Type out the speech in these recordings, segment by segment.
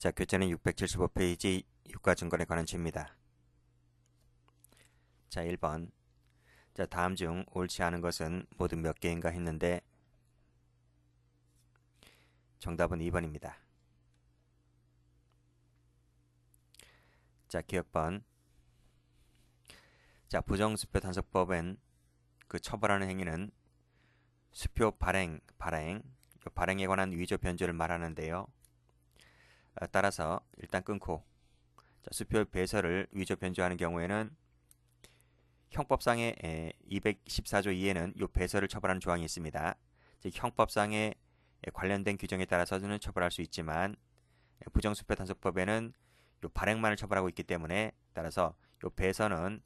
자, 교재는 675페이지 유가증권에 관한 죄입니다. 자, 1번. 자, 다음 중 옳지 않은 것은 모두 몇 개인가 했는데 정답은 2번입니다. 자, 기억번. 자, 부정수표 단속법엔 그 처벌하는 행위는 수표 발행에 관한 위조 변조를 말하는데요. 따라서 일단 끊고, 자, 수표 배설을 위조 변조하는 경우에는 형법상의 214조 2에는 이 배설을 처벌하는 조항이 있습니다. 즉 형법상의 관련된 규정에 따라서는 처벌할 수 있지만 부정수표 단속법에는 이 발행만을 처벌하고 있기 때문에 따라서 이 배설은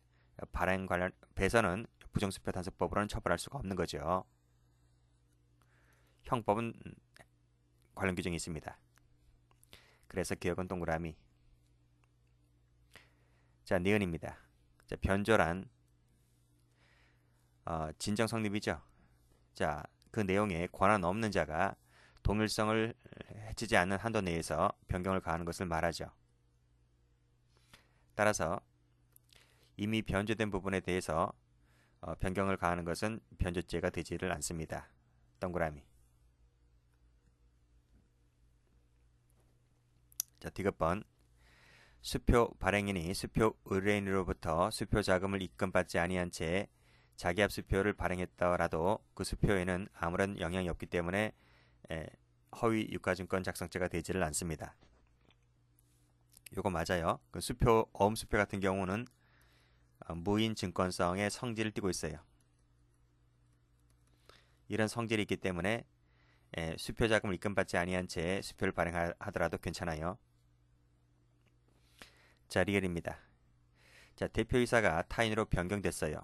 부정수표 단속법으로는 처벌할 수가 없는 거죠. 형법은 관련 규정이 있습니다. 그래서 기억은 동그라미. 자, 니은입니다. 자, 변조란 진정 성립이죠. 자, 그 내용에 권한 없는 자가 동일성을 해치지 않는 한도 내에서 변경을 가하는 것을 말하죠. 따라서 이미 변조된 부분에 대해서 변경을 가하는 것은 변조죄가 되지를 않습니다. 동그라미. 자, 디귿번. 수표 발행인이 수표 의뢰인으로부터 수표 자금을 입금받지 아니한 채 자기압 수표를 발행했더라도 그 수표에는 아무런 영향이 없기 때문에 허위 유가증권 작성죄가 되지를 않습니다. 요거 맞아요. 그 수표 어음수표 같은 경우는 무인 증권성의 성질을 띠고 있어요. 이런 성질이 있기 때문에 수표 자금을 입금받지 아니한 채 수표를 발행하더라도 괜찮아요. 자, 리얼입니다. 자, 대표이사가 타인으로 변경됐어요.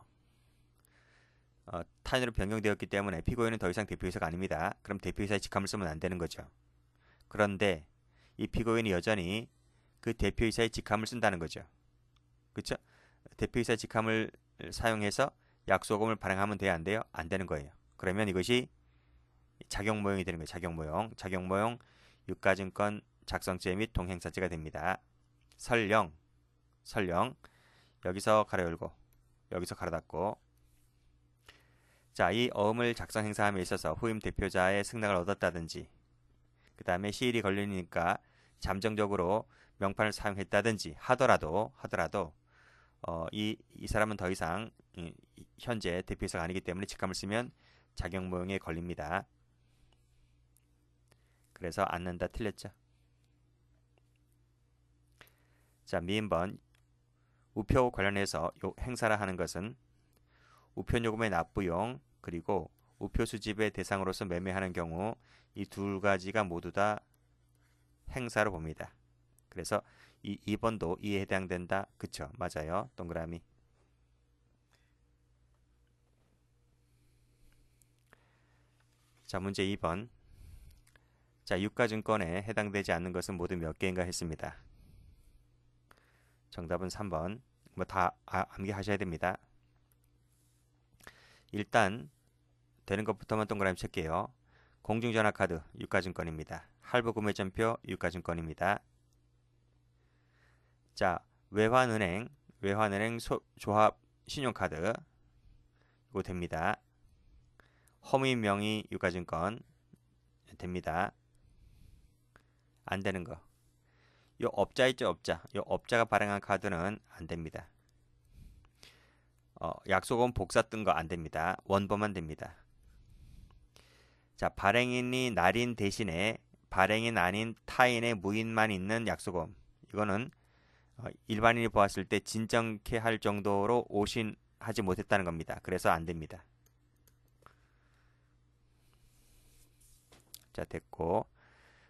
타인으로 변경되었기 때문에 피고인은 더 이상 대표이사가 아닙니다. 그럼 대표이사의 직함을 쓰면 안 되는 거죠. 그런데 이 피고인이 여전히 그 대표이사의 직함을 쓴다는 거죠. 그렇죠? 대표이사의 직함을 사용해서 약속금을 발행하면 돼야 안 돼요? 안 되는 거예요. 그러면 이것이 작용모형이 되는 거예요. 작용모형 유가증권 작성죄 및 동행사죄가 됩니다. 설령 여기서 가로 열고 여기서 가로 닫고. 자, 이 어음을 작성 행사함에 있어서 후임 대표자의 승낙을 얻었다든지 그 다음에 시일이 걸리니까 잠정적으로 명판을 사용했다든지 하더라도 이 사람은 더 이상 현재 대표이사가 아니기 때문에 직함을 쓰면 작용모형에 걸립니다. 그래서 않는다 틀렸죠. 자, 미인번. 우표 관련해서 행사라 하는 것은 우편요금의 납부용 그리고 우표 수집의 대상으로서 매매하는 경우 이 두 가지가 모두 다 행사로 봅니다. 그래서 이 2번도 이에 해당된다. 그쵸? 맞아요. 동그라미. 자, 문제 2번. 자, 유가증권에 해당되지 않는 것은 모두 몇 개인가 했습니다. 정답은 3번. 뭐 다 암기하셔야 됩니다. 일단 되는 것부터만 동그라미 칠게요. 공중전화카드 유가증권입니다. 할부구매전표 유가증권입니다. 자, 외환은행 조합 신용카드 이거 됩니다. 허위명의 유가증권 됩니다. 안 되는 거. 요 업자 있죠, 업자. 요 업자가 발행한 카드는 안 됩니다. 약속은 복사 뜬 거 안 됩니다. 원본만 됩니다. 자, 발행인이 날인 대신에 발행인 아닌 타인의 무인만 있는 약속음. 이거는 일반인이 보았을 때 진정케 할 정도로 오신하지 못했다는 겁니다. 그래서 안 됩니다. 자, 됐고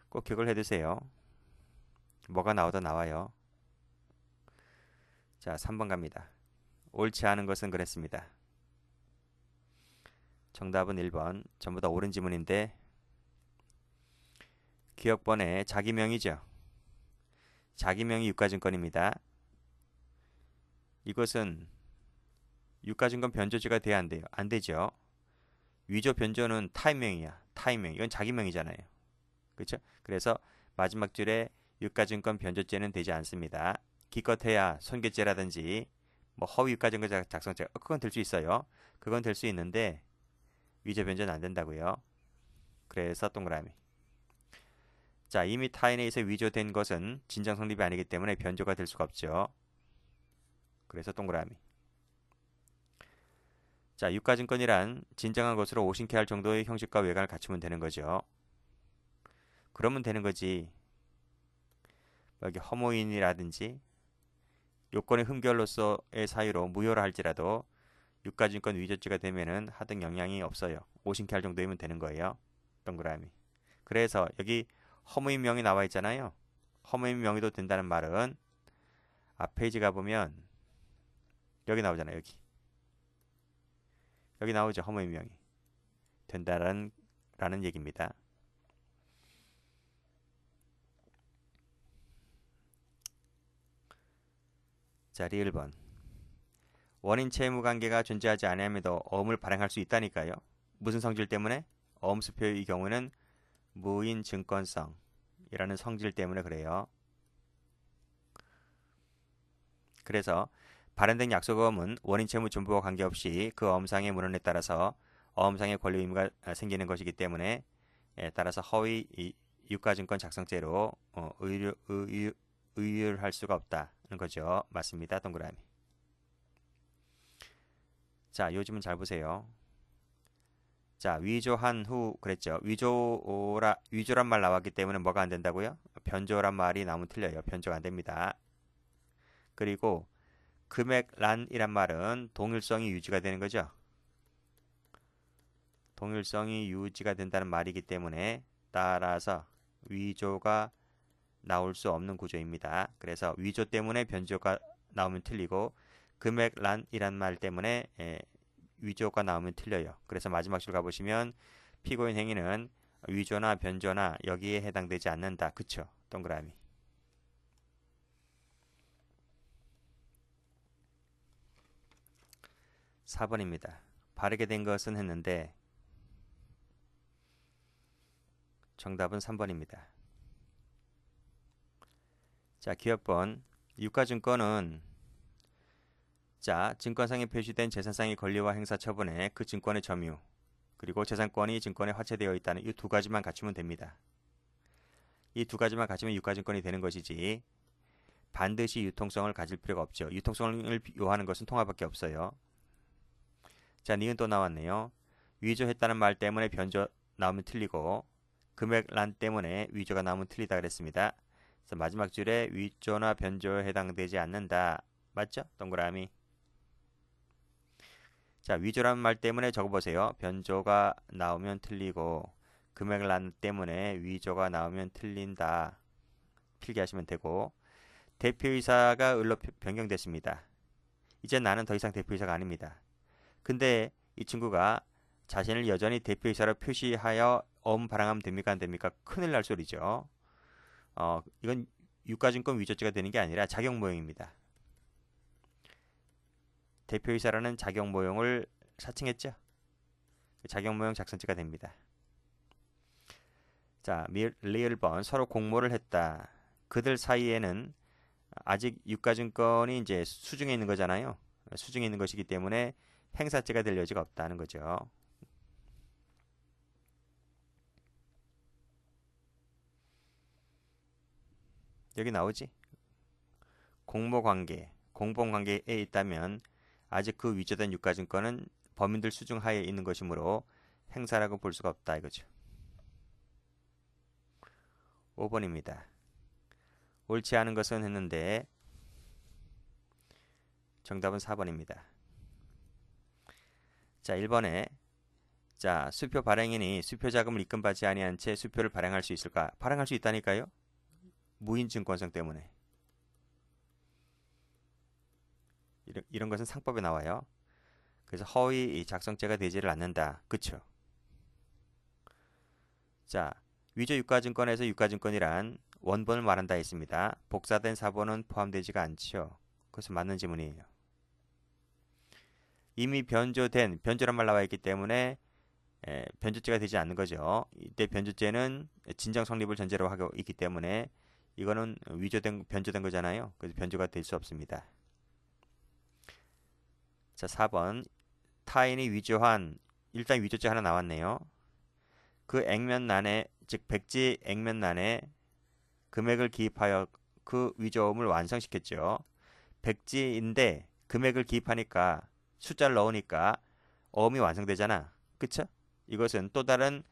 꼭 기억을 해두세요. 뭐가 나오다 나와요. 자, 3번 갑니다. 옳지 않은 것은 그랬습니다. 정답은 1번. 전부 다 옳은 지문인데 기억번에 자기명이죠. 자기명이 유가증권입니다. 이것은 유가증권 변조죄가 돼야 안 돼요. 안 되죠. 위조 변조는 타인명이야. 타인명. 이건 자기명이잖아요. 그렇죠? 그래서 마지막 줄에 유가증권 변조죄는 되지 않습니다. 기껏해야 손괴죄라든지 뭐 허위 유가증권 작성죄 그건 될 수 있어요. 그건 될 수 있는데 위조 변조는 안 된다고요. 그래서 동그라미. 자, 이미 타인에 의해서 위조된 것은 진정 성립이 아니기 때문에 변조가 될 수가 없죠. 그래서 동그라미. 자, 유가증권이란 진정한 것으로 오신케 할 정도의 형식과 외관을 갖추면 되는 거죠. 그러면 되는 거지. 여기 허무인이라든지 요건의 흠결로서의 사유로 무효라 할지라도 유가증권 위조죄가 되면은 하등 영향이 없어요. 오신케 할 정도이면 되는 거예요. 동그라미. 그래서 여기 허무인 명의 나와 있잖아요. 허무인 명의도 된다는 말은 앞 페이지 가보면 여기 나오잖아요. 여기 나오죠. 허무인 명의 된다라는 얘기입니다. 자, 리을번. 원인 채무 관계가 존재하지 아니함에도 어음을 발행할 수 있다니까요. 무슨 성질 때문에? 어음수표의 경우는 무인 증권성이라는 성질 때문에 그래요. 그래서 발행된 약속어음은 원인 채무 존부와 관계없이 그 어음상의 문헌에 따라서 어음상의 권리 의무가 생기는 것이기 때문에 따라서 허위 유가증권 작성죄로 의율할 수가 없다는 거죠. 맞습니다. 동그라미. 자, 요즘은 잘 보세요. 자, 위조한 후 그랬죠. 위조란 말 나왔기 때문에 뭐가 안 된다고요? 변조란 말이 나오면 틀려요. 변조가 안 됩니다. 그리고 금액란이란 말은 동일성이 유지가 되는 거죠. 동일성이 유지가 된다는 말이기 때문에 따라서 위조가 나올 수 없는 구조입니다. 그래서 위조 때문에 변조가 나오면 틀리고 금액란이란 말 때문에 위조가 나오면 틀려요. 그래서 마지막 줄 가보시면 피고인 행위는 위조나 변조나 여기에 해당되지 않는다. 그쵸? 동그라미. (4번입니다) 바르게 된 것은 했는데 정답은 3번입니다. 자, 기업번. 유가증권은 자, 증권상에 표시된 재산상의 권리와 행사 처분에 그 증권의 점유 그리고 재산권이 증권에 화체되어 있다는 이 두 가지만 갖추면 됩니다. 이 두 가지만 갖추면 유가증권이 되는 것이지 반드시 유통성을 가질 필요가 없죠. 유통성을 요하는 것은 통화밖에 없어요. 자, 니은 또 나왔네요. 위조했다는 말 때문에 변조 나오면 틀리고 금액란 때문에 위조가 나오면 틀리다 그랬습니다. 그래서 마지막 줄에 위조나 변조에 해당되지 않는다. 맞죠? 동그라미. 자, 위조라는 말 때문에 적어보세요. 변조가 나오면 틀리고 금액란 때문에 위조가 나오면 틀린다. 필기하시면 되고 대표이사가 을로 변경됐습니다. 이제 나는 더 이상 대표이사가 아닙니다. 근데 이 친구가 자신을 여전히 대표이사로 표시하여 발행하면 됩니까? 안 됩니까? 큰일 날 소리죠. 이건 유가증권 위조죄가 되는 게 아니라 자격모형입니다. 대표이사라는 자격모형을 사칭했죠. 자격모형 작성죄가 됩니다. 자, 리을번. 서로 공모를 했다. 그들 사이에는 아직 유가증권이 이제 수중에 있는 거잖아요. 수중에 있는 것이기 때문에 행사죄가 될 여지가 없다는 거죠. 여기 나오지? 공모관계, 공범관계에 있다면 아직 그 위조된 유가증권은 범인들 수중 하에 있는 것이므로 행사라고 볼 수가 없다 이거죠. 5번입니다. 옳지 않은 것은 했는데 정답은 4번입니다. 자, 1번에 자, 수표 발행인이 수표 자금을 입금받지 아니한 채 수표를 발행할 수 있을까? 발행할 수 있다니까요. 무인 증권성 때문에. 이런 것은 상법에 나와요. 그래서 허위 작성죄가 되지를 않는다. 그쵸? 자, 위조 유가증권에서 유가증권이란 원본을 말한다 했습니다. 복사된 사본은 포함되지가 않죠. 그것은 맞는 지문이에요. 이미 변조란 말 나와 있기 때문에 변조죄가 되지 않는 거죠. 이때 변조죄는 진정 성립을 전제로 하고 있기 때문에 이거는 변조된 거잖아요. 그래서 변조가 될 수 없습니다. 자, 4번. 타인이 위조한, 일단 위조죄 하나 나왔네요. 그 액면란에, 즉 백지 액면란에 금액을 기입하여 그 위조음을 완성시켰죠. 백지인데 금액을 기입하니까 숫자를 넣으니까 어음이 완성되잖아. 그쵸? 이것은 또 다른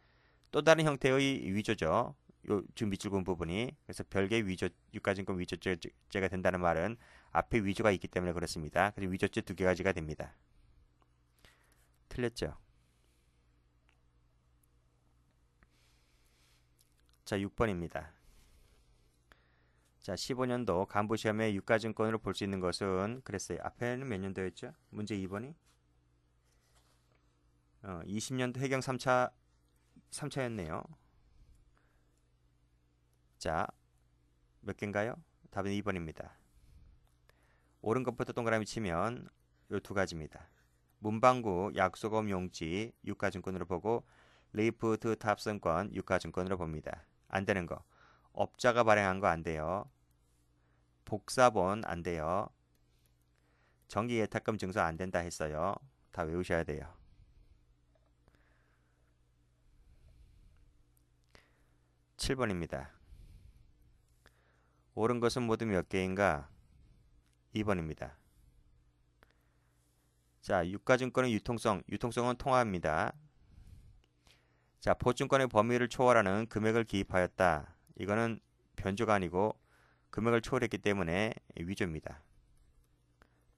형태의 위조죠. 요 지금 밑줄 그은 부분이. 그래서 별개의 위조, 유가증권 위조죄가 된다는 말은 앞에 위조가 있기 때문에 그렇습니다. 그래서 위조죄 두 가지가 됩니다. 틀렸죠? 자, 6번입니다. 자, 15년도 간부시험에 유가증권으로 볼 수 있는 것은 그랬어요. 앞에는 몇 년도였죠? 문제 2번이? 20년도 해경 3차였네요. 자, 몇 개인가요? 답은 2번입니다. 옳은 것부터 동그라미 치면 요 두 가지입니다. 문방구 약속업 용지 유가증권으로 보고 리프트 탑승권 유가증권으로 봅니다. 안 되는 거. 업자가 발행한 거 안 돼요. 복사본 안 돼요. 정기예탁금 증서 안 된다 했어요. 다 외우셔야 돼요. (7번입니다) 옳은 것은 모두 몇 개인가? 2번입니다. 자, 유가증권의 유통성은 통화입니다. 자, 보증권의 범위를 초월하는 금액을 기입하였다. 이거는 변조가 아니고 금액을 초월했기 때문에 위조입니다.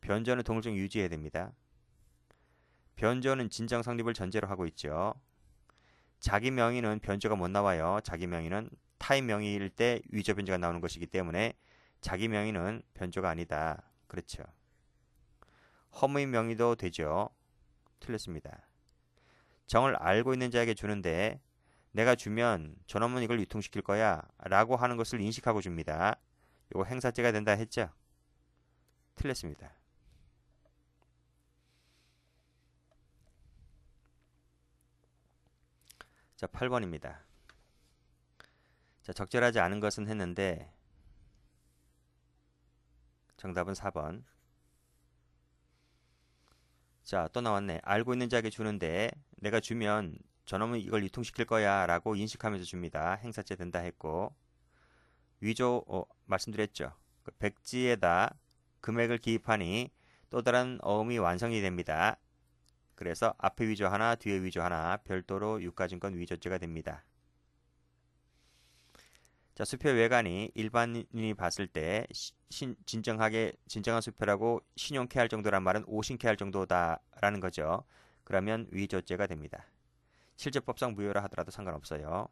변조는 동일성 유지해야 됩니다. 변조는 진정 성립을 전제로 하고 있죠. 자기 명의는 변조가 못 나와요. 자기 명의는 타인 명의일 때 위조 변조가 나오는 것이기 때문에 자기 명의는 변조가 아니다. 그렇죠. 허무인 명의도 되죠. 틀렸습니다. 정을 알고 있는 자에게 주는데 내가 주면 저놈은 이걸 유통시킬 거야 라고 하는 것을 인식하고 줍니다. 이거 행사죄가 된다 했죠? 틀렸습니다. 자, 8번입니다. 자, 적절하지 않은 것은 했는데 정답은 4번. 자, 또 나왔네. 알고 있는 자에게 주는데 내가 주면 저놈은 이걸 유통시킬 거야 라고 인식하면서 줍니다. 행사죄 된다 했고 위조 말씀드렸죠. 그 백지에다 금액을 기입하니 또 다른 어음이 완성이 됩니다. 그래서 앞에 위조 하나 뒤에 위조 하나 별도로 유가증권 위조죄가 됩니다. 자, 수표 외관이 일반인이 봤을 때 진정한 수표라고 신용케 할 정도란 말은 오신케 할 정도다라는 거죠. 그러면 위조죄가 됩니다. 실제법상 무효라 하더라도 상관없어요.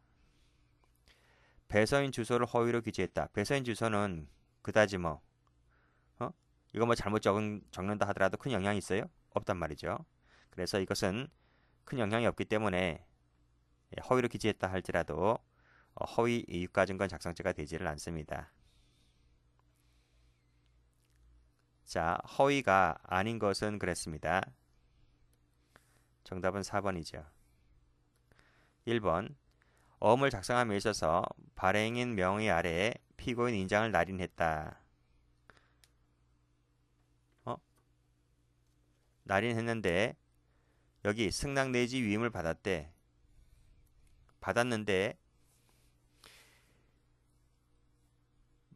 배서인 주소를 허위로 기재했다. 배서인 주소는 그다지 이거 잘못 적는다 하더라도 큰 영향이 있어요? 없단 말이죠. 그래서 이것은 큰 영향이 없기 때문에 허위로 기재했다 할지라도 허위 유가증권 작성죄가 되지를 않습니다. 자, 허위가 아닌 것은 그랬습니다. 정답은 4번이죠. 1번. 어음을 작성함에 있어서 발행인 명의 아래에 피고인 인장을 날인했다. 날인했는데 여기 승낙 내지 위임을 받았는데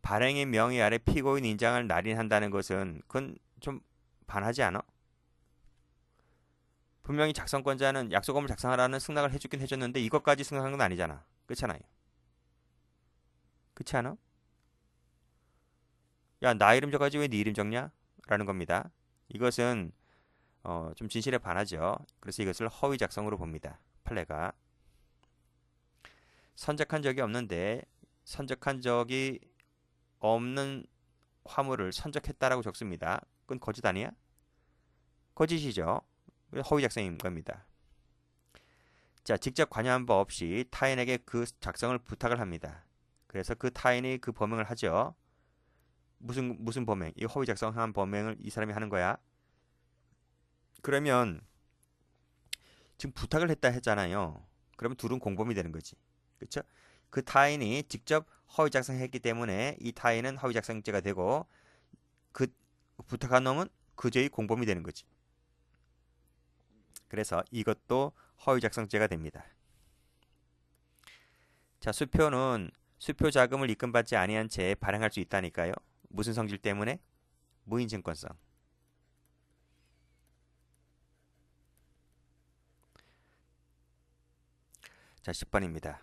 발행인 명의 아래 피고인 인장을 날인한다는 것은 그건 좀 반하지 않아? 분명히 작성권자는 약속어음을 작성하라는 승낙을 해주긴 해줬는데 이것까지 승낙한 건 아니잖아. 그렇잖아요. 그렇지 않아? 야, 나 이름 적어야지 왜 네 이름 적냐? 라는 겁니다. 이것은 좀 진실에 반하죠. 그래서 이것을 허위 작성으로 봅니다. 판례가. 선적한 적이 없는데 선적한 적이 없는 화물을 선적했다라고 적습니다. 그건 거짓 아니야? 거짓이죠. 허위 작성인 겁니다. 자, 직접 관여한 바 없이 타인에게 그 작성을 부탁을 합니다. 그래서 그 타인이 그 범행을 하죠. 무슨 범행? 이 허위 작성한 범행을 이 사람이 하는 거야. 그러면 지금 부탁을 했다 했잖아요. 그러면 둘은 공범이 되는 거지. 그렇죠? 그 타인이 직접 허위 작성했기 때문에 이 타인은 허위 작성죄가 되고 그 부탁한 놈은 그 죄의 공범이 되는 거지. 그래서 이것도 허위 작성죄가 됩니다. 자, 수표는 수표 자금을 입금받지 아니한 채 발행할 수 있다니까요. 무슨 성질 때문에? 무인증권성. 자, 10번입니다.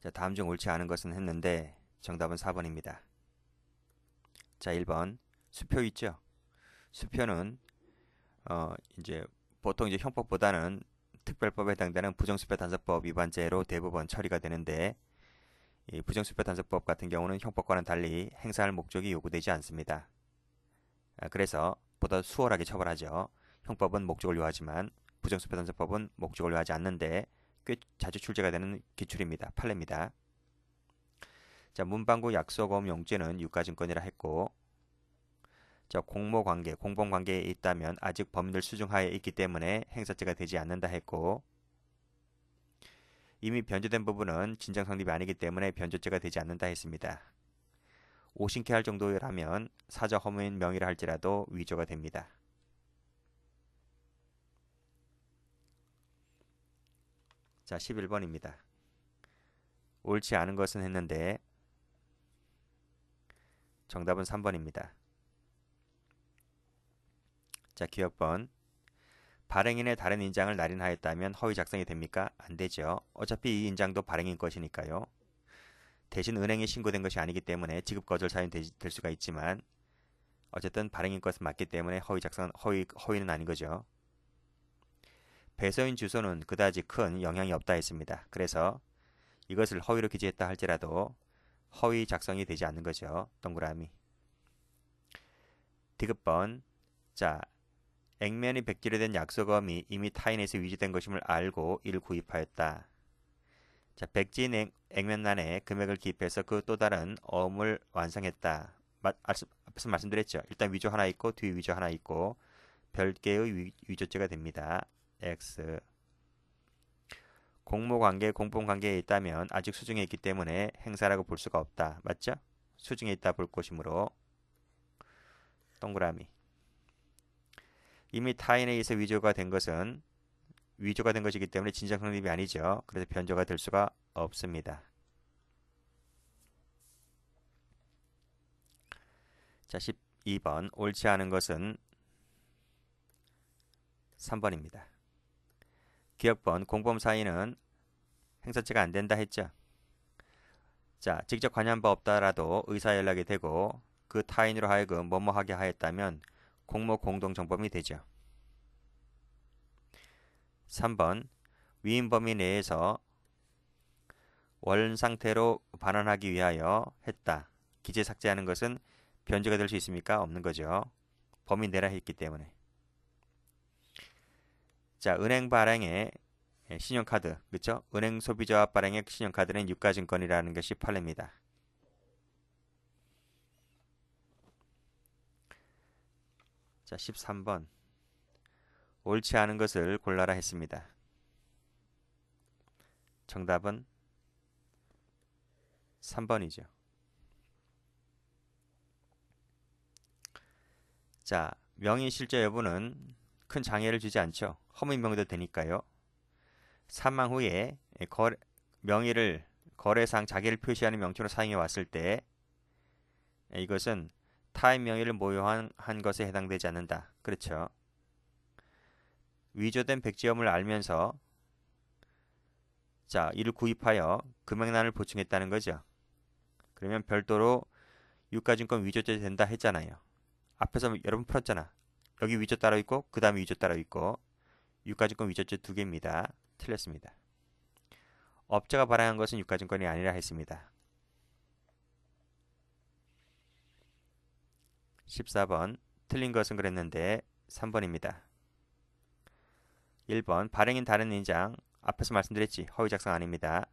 자, 다음 중 옳지 않은 것은 했는데 정답은 4번입니다. 자, 1번. 수표 있죠? 수표는 이제 보통 이제 형법보다는 특별법에 해당되는 부정수표 단속법 위반죄로 대부분 처리가 되는데 이 부정수표 단속법 같은 경우는 형법과는 달리 행사할 목적이 요구되지 않습니다. 그래서 보다 수월하게 처벌하죠. 형법은 목적을 요하지만 부정수표 단속법은 목적을 요하지 않는데 꽤 자주 출제가 되는 기출입니다. 판례입니다. 자, 문방구 약속어음 용죄는 유가증권이라 했고, 자, 공모관계, 공범관계에 있다면 아직 법률 수중하에 있기 때문에 행사죄가 되지 않는다 했고, 이미 변조된 부분은 진정 성립이 아니기 때문에 변조죄가 되지 않는다 했습니다. 오신케 할 정도라면 사적 허무인 명의라 할지라도 위조가 됩니다. 자, 11번입니다. 옳지 않은 것은 했는데 정답은 3번입니다. 자, 기억번. 발행인의 다른 인장을 날인하였다면 허위 작성이 됩니까? 안 되죠. 어차피 이 인장도 발행인 것이니까요. 대신 은행에 신고된 것이 아니기 때문에 지급 거절 사유는 될 수가 있지만 어쨌든 발행인 것은 맞기 때문에 허위는 아닌 거죠. 배서인 주소는 그다지 큰 영향이 없다 했습니다. 그래서 이것을 허위로 기재했다 할지라도 허위 작성이 되지 않는 거죠. 동그라미. 디귿번. 자, 액면이 백지로 된 약속어음이 이미 타인에서 위조된 것임을 알고 이를 구입하였다. 자, 백지인 액면란에 금액을 기입해서 그 또 다른 어음을 완성했다. 앞에서 말씀드렸죠. 일단 위조 하나 있고 뒤에 위조 하나 있고 별개의 위조죄가 됩니다. X. 공모관계, 공범관계에 있다면 아직 수중에 있기 때문에 행사라고 볼 수가 없다. 맞죠? 수중에 있다 볼 것이므로 동그라미. 이미 타인에 의해서 위조가 된 것이기 때문에 진정 성립이 아니죠. 그래서 변조가 될 수가 없습니다. 자, 12번. 옳지 않은 것은 3번입니다. 기억번. 공범 사인은 행사죄가 안 된다 했죠. 자, 직접 관여한 바 없다라도 의사 연락이 되고 그 타인으로 하여금 뭐뭐 하게 하였다면 공모 공동정범이 되죠. 3번. 위임 범위 내에서 원상태로 반환하기 위하여 했다. 기재 삭제하는 것은 변조가 될 수 있습니까? 없는 거죠. 범위 내라 했기 때문에. 자, 은행 발행의 신용카드, 그렇죠? 은행 소비조합 발행의 신용카드는 유가증권이라는 것이 판례입니다. 자, 13번. 옳지 않은 것을 골라라 했습니다. 정답은 3번이죠. 자, 명의 실제 여부는 큰 장애를 주지 않죠. 허위 명의도 되니까요. 사망 후에 명의를 거래상 자기를 표시하는 명칭으로 사용해 왔을 때 이것은 타인 명의를 모욕한 것에 해당되지 않는다. 그렇죠. 위조된 백지음을 알면서 자, 이를 구입하여 금액란을 보충했다는 거죠. 그러면 별도로 유가증권 위조죄 된다 했잖아요. 앞에서 여러분 풀었잖아. 여기 위조 따로 있고 그 다음에 위조 따로 있고 유가증권 위조죄 두 개입니다. 틀렸습니다. 업자가 발행한 것은 유가증권이 아니라 했습니다. 14번. 틀린 것은 그랬는데 3번입니다. 1번. 발행인 다른 인장. 앞에서 말씀드렸지. 허위 작성 아닙니다.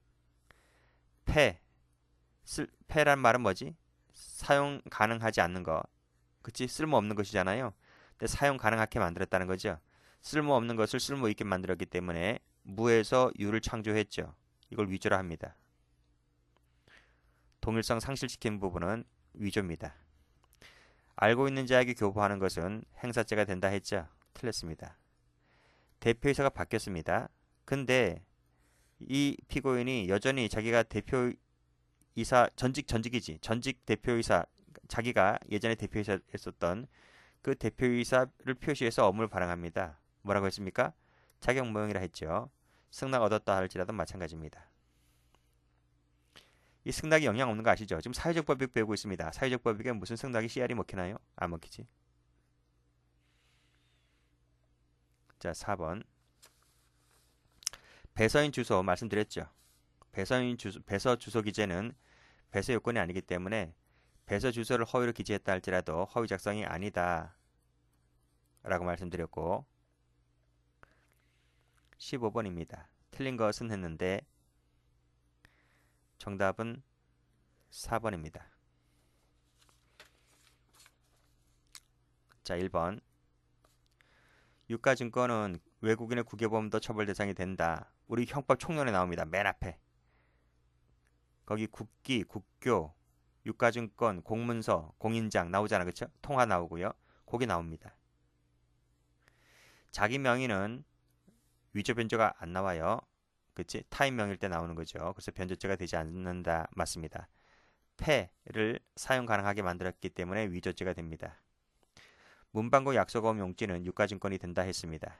폐란 말은 뭐지? 사용 가능하지 않는 거. 그치? 쓸모없는 것이잖아요. 근데 사용 가능하게 만들었다는 거죠. 쓸모없는 것을 쓸모있게 만들었기 때문에 무에서 유를 창조했죠. 이걸 위조라 합니다. 동일성 상실시키는 부분은 위조입니다. 알고 있는 자에게 교부하는 것은 행사죄가 된다 했죠? 틀렸습니다. 대표이사가 바뀌었습니다. 근데 이 피고인이 여전히 자기가 대표이사 전직이지. 전직 대표이사 자기가 예전에 대표이사였었던 그 대표이사를 표시해서 업무를 발행합니다. 뭐라고 했습니까? 자격무용이라 했죠. 승낙 얻었다 할지라도 마찬가지입니다. 이 승낙이 영향 없는 거 아시죠? 지금 사회적 법익 배우고 있습니다. 사회적 법익에 무슨 승낙이 CR이 먹히나요? 안 먹히지. 자, 4번. 배서인 주소 말씀드렸죠. 배서 주소 기재는 배서 요건이 아니기 때문에 배서 주소를 허위로 기재했다 할지라도 허위 작성이 아니다 라고 말씀드렸고 15번입니다. 틀린 것은 했는데 정답은 4번입니다. 자, 1번. 유가증권은 외국인의 국외범도 처벌 대상이 된다. 우리 형법 총론에 나옵니다. 맨 앞에. 거기 국기, 국교, 유가증권, 공문서, 공인장 나오잖아. 그쵸? 통화 나오고요. 거기 나옵니다. 자기 명의는 위조 변조가 안 나와요. 그치? 타인 명일 때 나오는 거죠. 그래서 변조죄가 되지 않는다. 맞습니다. 패를 사용 가능하게 만들었기 때문에 위조죄가 됩니다. 문방구 약속어음 용지는 유가증권이 된다 했습니다.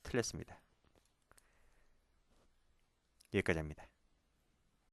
틀렸습니다. 여기까지 합니다.